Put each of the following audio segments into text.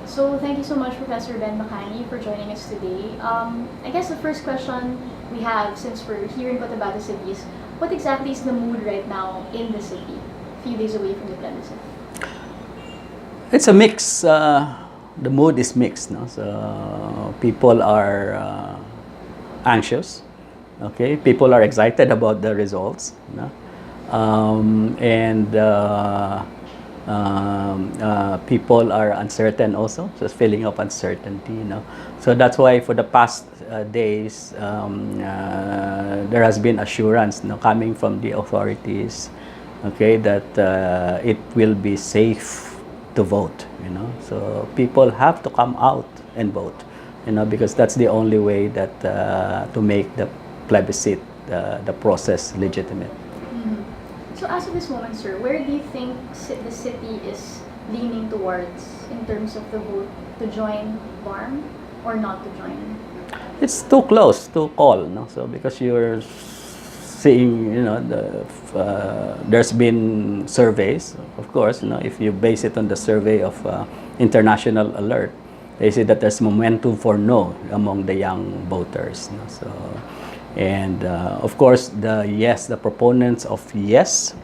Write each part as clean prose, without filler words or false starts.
So thank you so much, Professor Ben Bacani, for joining us today. I guess the first question we have, since we're here in Cotabato City, is what exactly is the mood right now in the city, a few days away from the plebiscite? It's a mix. The mood is mixed. No? So people are anxious. Okay, people are excited about the results. No? And people are uncertain also. So it's feeling of uncertainty. So that's why for the past days there has been assurance coming from the authorities. Okay, that it will be safe to vote. So people have to come out and vote. Because that's the only way that to make the plebiscite, the process legitimate. Mhm. So as of this moment, sir, where do you think the city is leaning towards in terms of the vote to join BARM or not to join? It's too close to call, no? So because you're seeing, there's been surveys, of course, if you base it on the survey of International Alert, they say that there's momentum for no among the young voters. So, and of course, the proponents of yes,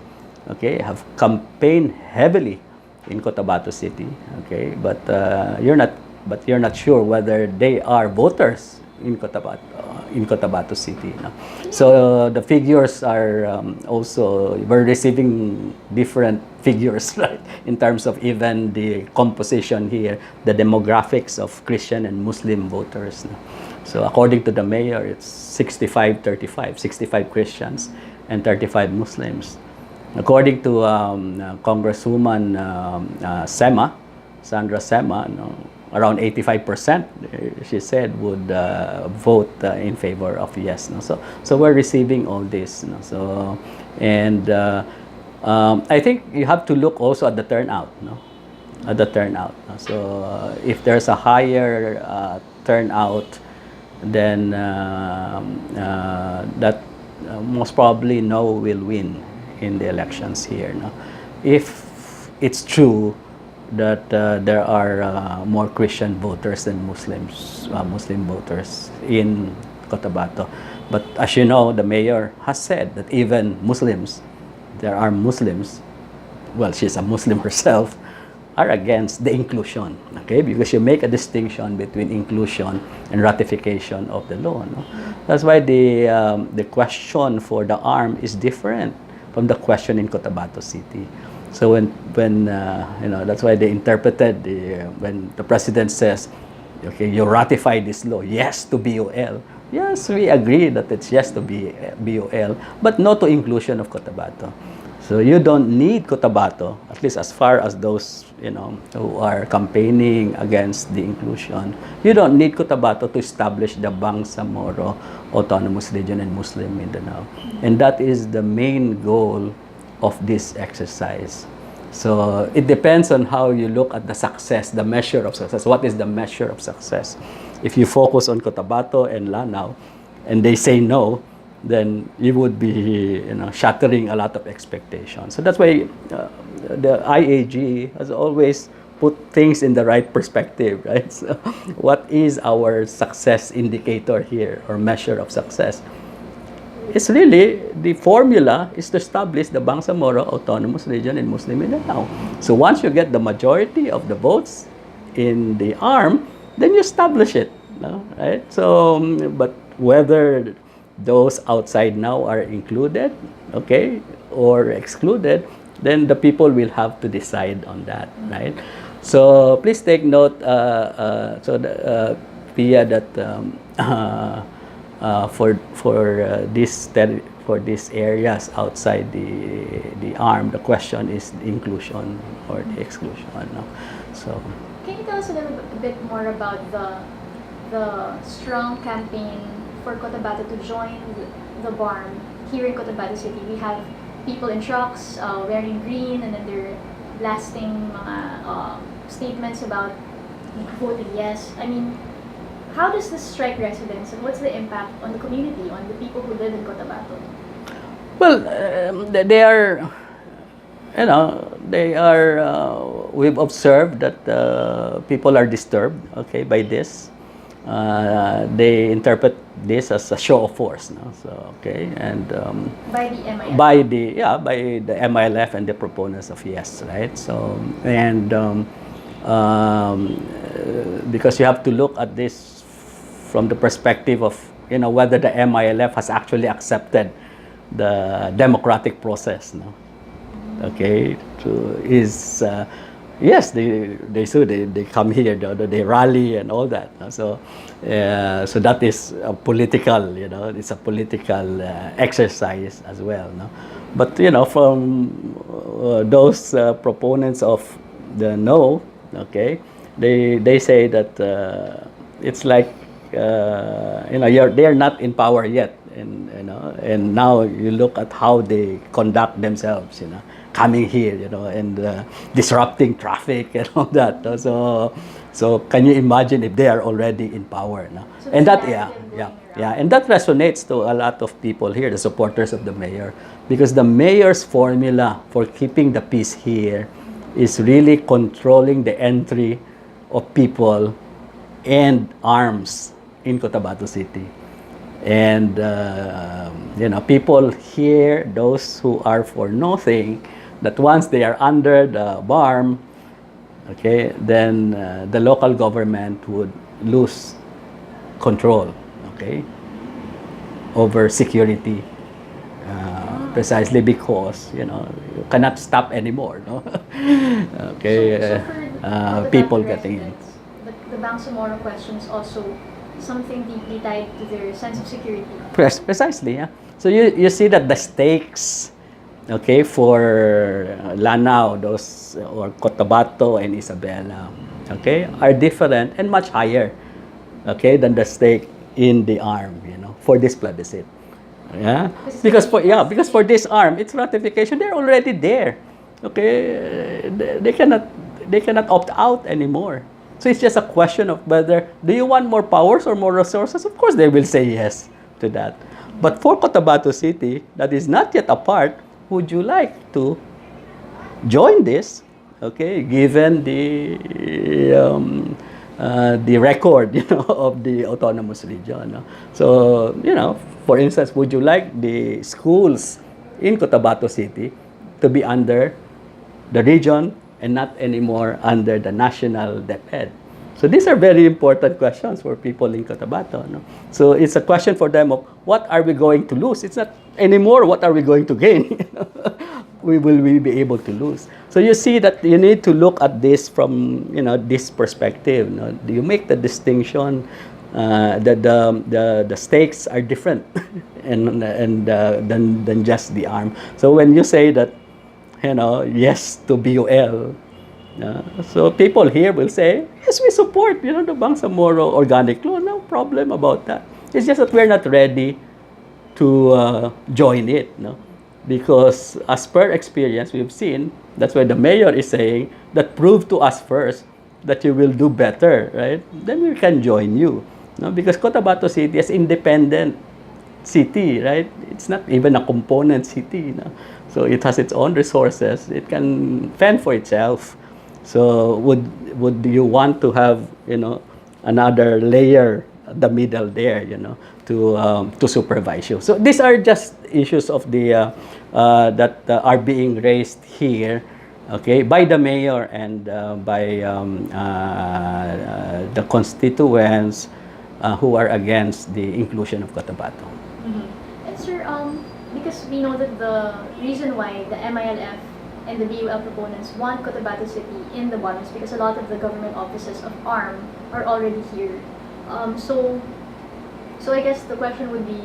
okay, have campaigned heavily in Cotabato City, okay, but you're not sure whether they are voters in Cotabato City. So the figures are also, we're receiving different figures, right, in terms of even the composition here, the demographics of Christian and Muslim voters. So according to the mayor, it's 65-35, 65 Christians and 35 Muslims. According to Congresswoman Sandra Sema, around 85%, she said, would vote in favor of yes. So we're receiving all this. So, and I think you have to look also at the turnout. At the turnout. So if there's a higher turnout, then that most probably no will win in the elections here. If it's true that there are more Christian voters than Muslim voters in Cotabato. But as you know, the mayor has said that even Muslims, there are Muslims, well, she's a Muslim herself, are against the inclusion, okay? Because you make a distinction between inclusion and ratification of the law. That's why the question for the arm is different from the question in Cotabato City. So when that's why they interpreted when the president says, okay, you ratify this law, yes to BOL. Yes, we agree that it's yes to BOL, but no to inclusion of Cotabato. So you don't need Cotabato, at least as far as those who are campaigning against the inclusion. You don't need Cotabato to establish the Bangsamoro Autonomous Region and Muslim Mindanao, and that is the main goal of this exercise. So it depends on how you look at the success, the measure of success. What is the measure of success? If you focus on Cotabato and Lanao, and they say no, then you would be shattering a lot of expectations. So that's why the IAG has always put things in the right perspective, right? So what is our success indicator here, or measure of success? It's really, the formula is to establish the Bangsamoro Autonomous Region in Muslim Mindanao. So once you get the majority of the votes in the arm, then you establish it, right? So, but whether those outside now are included, okay, or excluded, then the people will have to decide on that, right? So please take note, Pia, that for these areas outside the arm, the question is the inclusion or the exclusion. So can you tell us a little bit more about the strong campaign for Cotabato to join the BARM here in Cotabato City? We have people in trucks wearing green, and then they're blasting statements about voting yes. I mean, how does this strike residents, and what's the impact on the community, on the people who live in Cotabato? Well, they are, they are we've observed that people are disturbed, okay, by this. They interpret this as a show of force, no? So okay, and By the MIL. by the MILF and the proponents of yes, right? So and because you have to look at this from the perspective of whether the MILF has actually accepted the democratic process, no? Okay, is yes, they come here, they rally and all that. So so that is a political, it's a political exercise as well, no? But from those proponents of the no, okay, they say that it's like they're not in power yet, and now you look at how they conduct themselves, coming here, and disrupting traffic and all that. So can you imagine if they are already in power, no? So And that, the yeah, narrative yeah, going yeah, around. and that resonates to a lot of people here, the supporters of the mayor, because the mayor's formula for keeping the peace here is really controlling the entry of people and arms in Cotabato City. And people here, those who are for nothing, that once they are under the BARM, okay, then the local government would lose control, okay, over security, precisely because you cannot stop anymore, no? Okay, So for the people Cotabato getting in. residents, the Bangsamoro question is also something deeply tied to their sense of security. Precisely, yeah. So you see that the stakes, okay, for Lanao, those or Cotabato and Isabela, okay, are different and much higher, okay, than the stake in the arm, for this plebiscite. Yeah, because for this arm, its ratification, they're already there, okay. They cannot opt out anymore. So it's just a question of whether do you want more powers or more resources. Of course, they will say yes to that. But for Cotabato City, that is not yet a part, would you like to join this? Okay, given the record, of the autonomous region. No? So, for instance, would you like the schools in Cotabato City to be under the region and not anymore under the national DepEd? So these are very important questions for people in Cotabato. No? So it's a question for them of what are we going to lose? It's not anymore what are we going to gain. We be able to lose? So you see that you need to look at this from this perspective. You make the distinction that the stakes are different and than just the arm. So when you say that yes to BUL. So people here will say, yes, we support, the Bangsamoro organic law. No problem about that. It's just that we're not ready to join it, no? Because as per experience, we've seen, that's why the mayor is saying that prove to us first that you will do better, right? Then we can join you. No? Because Cotabato City is independent city, right? It's not even a component city. No? So it has its own resources. It can fend for itself. So would you want to have another layer the middle there to supervise you? So these are just issues of the that are being raised here, okay, by the mayor and by the constituents who are against the inclusion of Cotabato. And sir, because we know that the reason why the MILF and the BUL proponents want Cotabato City in the bottom is because a lot of the government offices of ARM are already here. So I guess the question would be,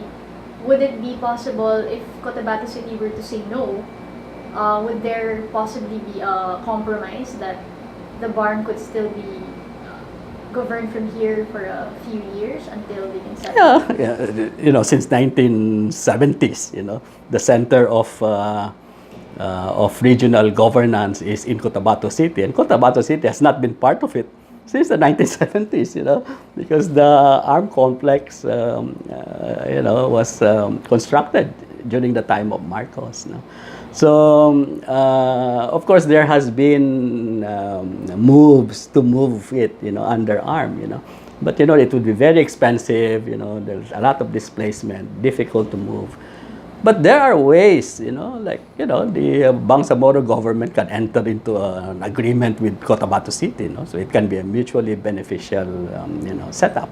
would it be possible if Cotabato City were to say no, would there possibly be a compromise that the barn could still be governed from here for a few years until they can settle? Yeah, since 1970s, the center of regional governance is in Cotabato City, and Cotabato City has not been part of it since the 1970s, because the arm complex, was constructed during the time of Marcos. So, of course, there has been moves to move it, under arm, But, it would be very expensive, there's a lot of displacement, difficult to move. But there are ways, like, the Bangsamoro government can enter into an agreement with Cotabato City, so it can be a mutually beneficial, setup,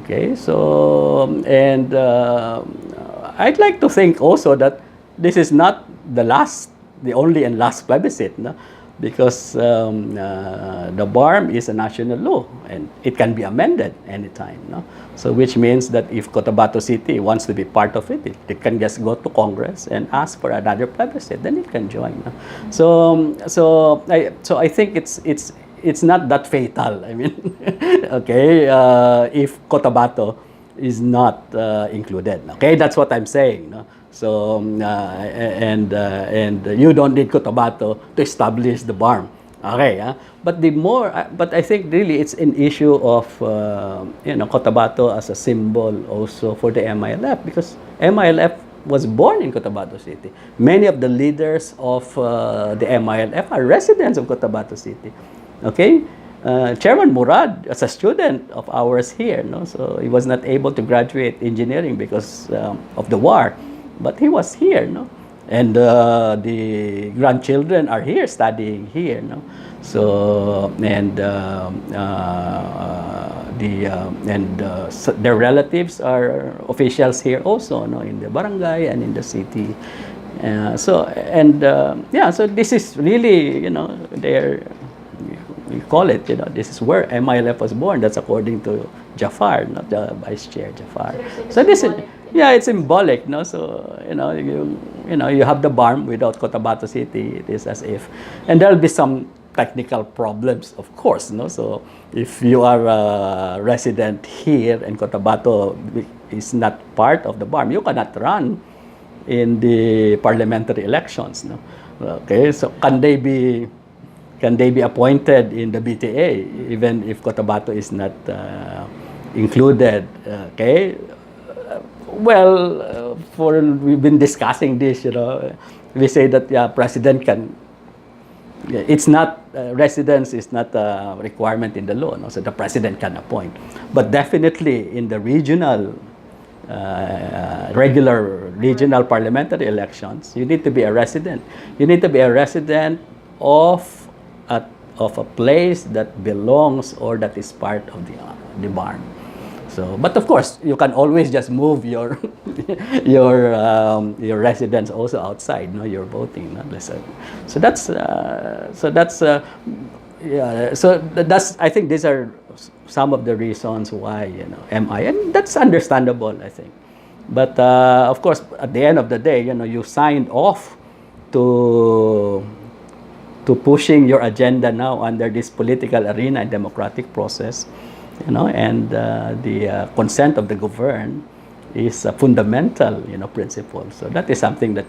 Okay, so, and I'd like to think also that this is not the only and last plebiscite, because the BARM is a national law and it can be amended anytime. So which means that if Cotabato City wants to be part of it, it can just go to Congress and ask for another plebiscite, then it can join. So I think it's not that fatal. I mean, okay, if Cotabato is not included. Okay, that's what I'm saying. So and you don't need Cotabato to establish the BARM. Okay, but I think really it's an issue of Cotabato as a symbol also for the MILF, because MILF was born in Cotabato City. Many of the leaders of the MILF are residents of Cotabato City. Okay, Chairman Murad, as a student of ours here, so he was not able to graduate engineering because of the war, but he was here, and the grandchildren are here studying here, so and their relatives are officials here also, in the barangay and in the city. So this is really, their, we call it, this is where MILF was born. That's according to Jafar, not the Vice Chair Jafar. So this is, it's symbolic, So you have the BARM without Cotabato City. It is as if, and there'll be some technical problems, of course, So if you are a resident here and Cotabato is not part of the BARM, you cannot run in the parliamentary elections, Okay, so can they be appointed in the BTA even if Cotabato is not included? Okay. Well, we've been discussing this. We say that president can. It's not residence is not a requirement in the law, so the president can appoint. But definitely in the regular regional parliamentary elections, you need to be a resident. You need to be a resident of a place that belongs or that is part of the BARM. So, but of course, you can always just move your your residence also outside. You're voting. So that's I think these are some of the reasons why MI, and that's understandable, I think. But of course, at the end of the day, you signed off to pushing your agenda now under this political arena and democratic process, and the consent of the governed is a fundamental, principle. So that is something that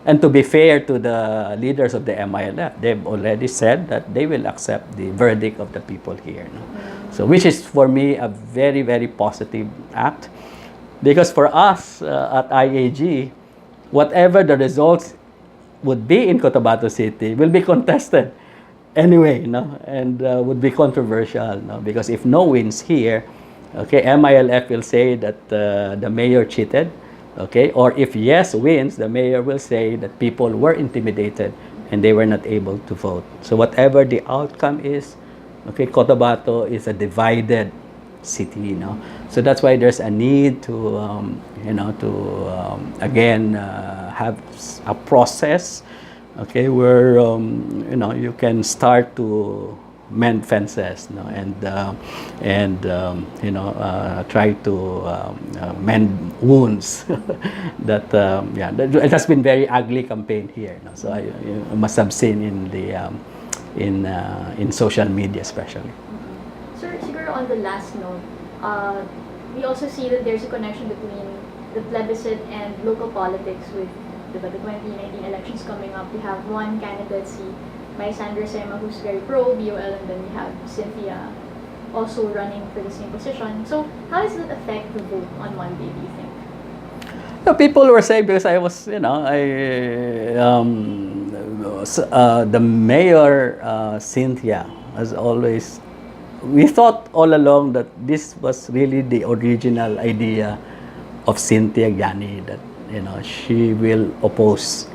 and to be fair to the leaders of the MILF, they've already said that they will accept the verdict of the people here. So which is for me a very, very positive act, because for us at IAG, whatever the results would be in Cotabato City will be contested anyway, and would be controversial, because if no wins here, okay, MILF will say that the mayor cheated, okay, or if yes wins, the mayor will say that people were intimidated and they were not able to vote. So whatever the outcome is, okay, Cotabato is a divided city, so that's why there's a need to again have a process, okay, where you can start to mend fences, and try to mend wounds. That it has been very ugly campaign here, so you must have seen in the in social media especially. Sir, siguro on the last note, we also see that there's a connection between the plebiscite and local politics with the 2019 elections coming up. We have one candidacy by Sandra Sema who's very pro BOL, and then we have Cynthia also running for the same position. So how does that affect the vote on Monday, do you think? People were saying, because I was, the mayor, Cynthia, has always, we thought all along that this was really the original idea of Cynthia Gani, that, she will oppose,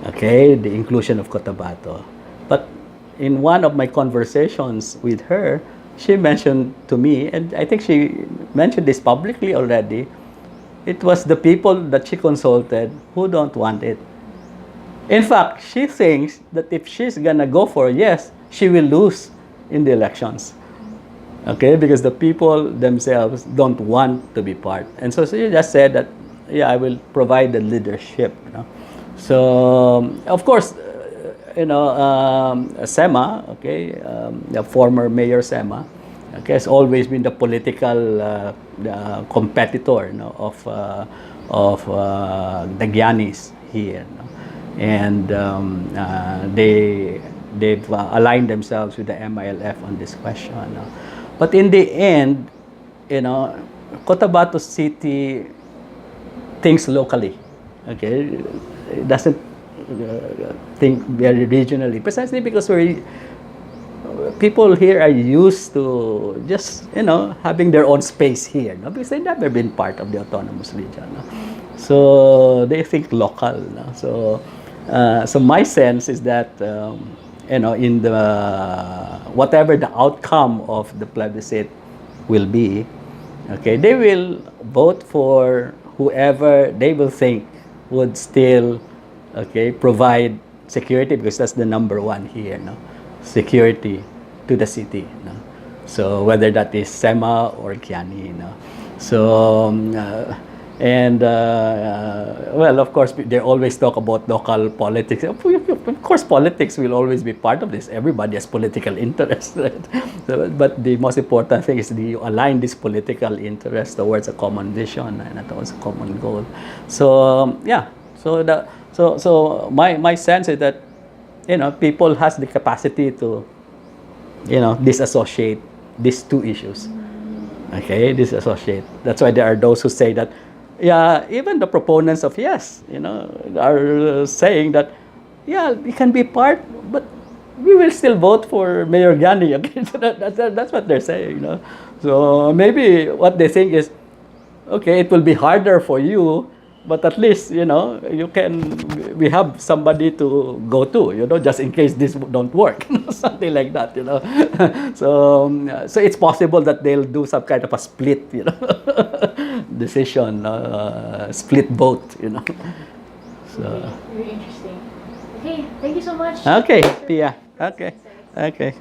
okay, the inclusion of Cotabato. But in one of my conversations with her, she mentioned to me, and I think she mentioned this publicly already, it was the people that she consulted who don't want it. In fact, she thinks that if she's gonna go for yes, she will lose in the elections. Okay, because the people themselves don't want to be part. And so she just said that, yeah, I will provide the leadership. So, of course, Sema, okay, the former mayor Sema, okay, has always been the political competitor, of the Gyanis here. And they've aligned themselves with the MILF on this question. But in the end, Cotabato City thinks locally. Okay, it doesn't think very regionally, precisely because people here are used to just having their own space here, because they've never been part of the autonomous region. So they think local. So my sense is that in the whatever the outcome of the plebiscite will be, okay, they will vote for whoever they will think would still, okay, provide security, because that's the number one here, security to the city. So whether that is Sema or Kiani. So well, of course, they always talk about local politics. Of course, politics will always be part of this. Everybody has political interest, right? But the most important thing is you align this political interest towards a common vision and towards a common goal. So yeah, so my sense is that people has the capacity to disassociate these two issues. Okay, disassociate. That's why there are those who say that, yeah, even the proponents of yes, are saying that, yeah, we can be part, but we will still vote for Mayor Gani. Okay, so that's what they're saying. So maybe what they think is, okay, it will be harder for you, but at least we have somebody to go to, just in case this don't work, something like that. So it's possible that they'll do some kind of a split, decision, split vote. So Very interesting. Okay, thank you so much. okay, Pia. Okay, okay.